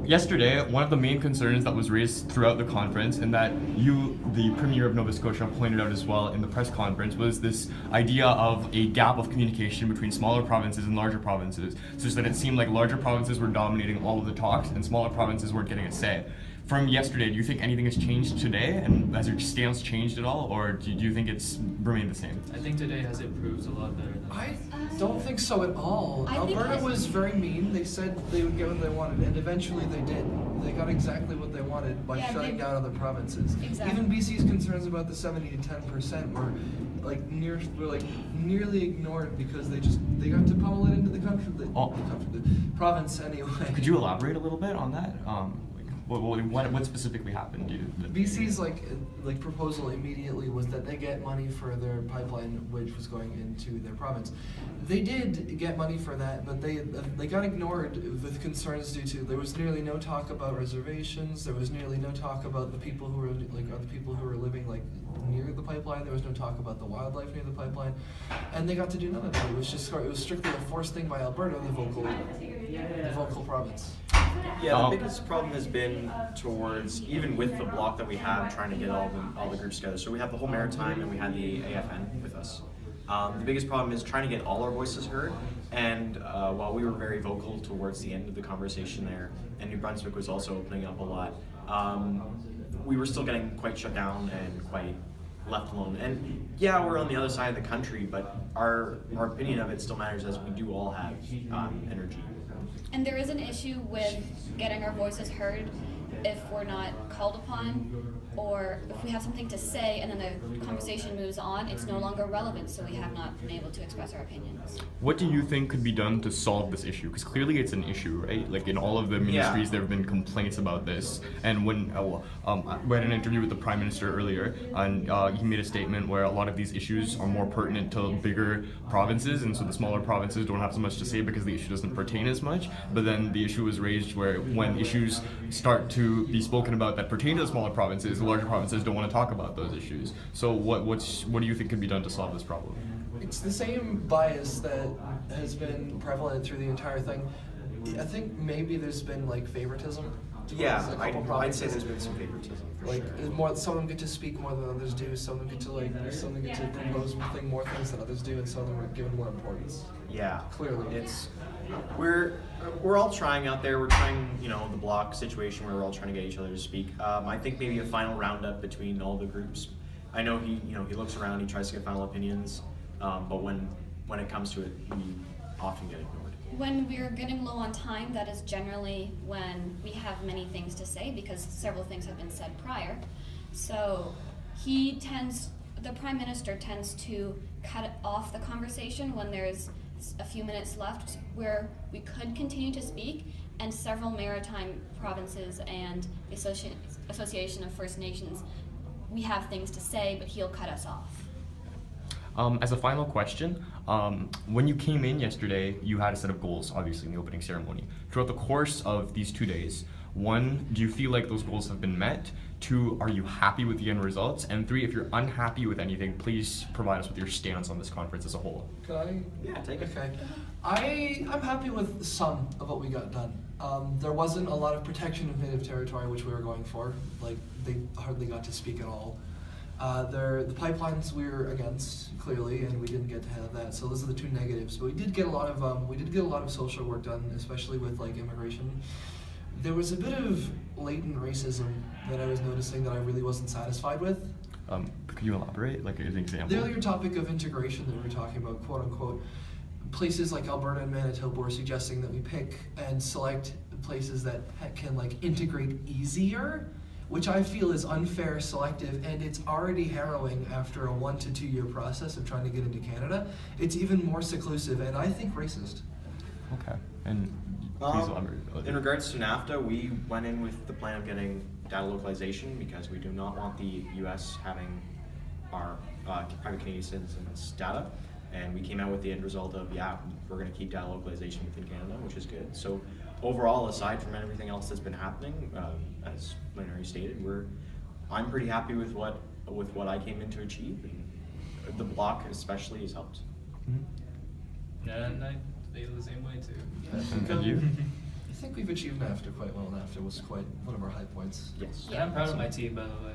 yesterday, one of the main concerns that was raised throughout the conference, and that you, the Premier of Nova Scotia, pointed out as well in the press conference, was this idea of a gap of communication between smaller provinces and larger provinces, such that it seemed like larger provinces were dominating all of the talks and smaller provinces weren't getting a say. From yesterday, do you think anything has changed today, and has your stance changed at all, or do you think it's remained the same? I think today has improved a lot better than I don't think so at all. I think Alberta it- was very mean. They said they would get what they wanted, and eventually they did. They got exactly what they wanted by Yeah, shutting they- down other provinces. Exactly. Even BC's concerns about the 70 to 10% were nearly ignored because they got to pummel it into the country, the province anyway. Could you elaborate a little bit on that? What specifically happened? BC's proposal immediately was that they get money for their pipeline, which was going into their province. They did get money for that, but they got ignored with concerns due to there was nearly no talk about reservations. There was nearly no talk about the people who were living near the pipeline. There was no talk about the wildlife near the pipeline, and they got to do none of that. It was strictly a forced thing by Alberta, the vocal province. Yeah, the biggest problem has been towards, even with the block that we have, trying to get all the groups together. So we have the whole Maritime and we had the AFN with us. The biggest problem is trying to get all our voices heard, and while we were very vocal towards the end of the conversation there, and New Brunswick was also opening up a lot, we were still getting quite shut down and quite left alone. And yeah, we're on the other side of the country, but our opinion of it still matters, as we do all have energy. And there is an issue with getting our voices heard if we're not called upon, or if we have something to say and then the conversation moves on, it's no longer relevant, so we have not been able to express our opinions. What do you think could be done to solve this issue? Because clearly it's an issue, right? Like in all of the ministries, there have been complaints about this. And when we had an interview with the Prime Minister earlier, and he made a statement where a lot of these issues are more pertinent to bigger provinces, and so the smaller provinces don't have so much to say because the issue doesn't pertain as much. But then the issue was raised where when issues start to be spoken about that pertain to the smaller provinces, the larger provinces don't want to talk about those issues. So what do you think could be done to solve this problem? It's the same bias that has been prevalent through the entire thing. I think maybe there's been favoritism. Yeah, towards a couple I'd provinces. say there's been some favoritism for sure. Some of them get to speak more than others do. Some of them get to propose more things than others do, and some of them are given more importance. Yeah, Clearly. We're all trying out there. We're trying, the block situation where we're all trying to get each other to speak. I think maybe a final roundup between all the groups. I know he looks around, he tries to get final opinions, but when it comes to it, we often get ignored. When we're getting low on time, that is generally when we have many things to say because several things have been said prior. So the Prime Minister tends to cut off the conversation when there's a few minutes left where we could continue to speak, and several maritime provinces and the Association of First Nations, we have things to say, but he'll cut us off. As a final question, when you came in yesterday, you had a set of goals, obviously, in the opening ceremony. Throughout the course of these 2 days, 1, do you feel like those goals have been met? 2, are you happy with the end results? And 3, if you're unhappy with anything, please provide us with your stance on this conference as a whole. Could I? Yeah, take it. Okay. I'm happy with some of what we got done. There wasn't a lot of protection of native territory, which we were going for. They hardly got to speak at all. The pipelines we were against, clearly, and we didn't get to have that. So those are the 2 negatives. But we did get a lot of social work done, especially with immigration. There was a bit of latent racism that I was noticing that I really wasn't satisfied with. Could you elaborate, like an example? The earlier topic of integration that we were talking about, quote unquote, places like Alberta and Manitoba were suggesting that we pick and select places that can integrate easier, which I feel is unfair, selective, and it's already harrowing after a 1 to 2 year process of trying to get into Canada. It's even more seclusive and I think racist. Okay, and please elaborate. In regards to NAFTA, we went in with the plan of getting data localization because we do not want the U.S. having our private Canadian citizens' data. And we came out with the end result of, we're going to keep data localization within Canada, which is good. So overall, aside from everything else that's been happening, as Larry stated, I'm pretty happy with what I came in to achieve, and the block especially has helped. Yeah, and I feel the same way too. And you? think we've achieved NAFTA quite well. NAFTA was quite one of our high points. Yes. And I'm proud of my team, by the way.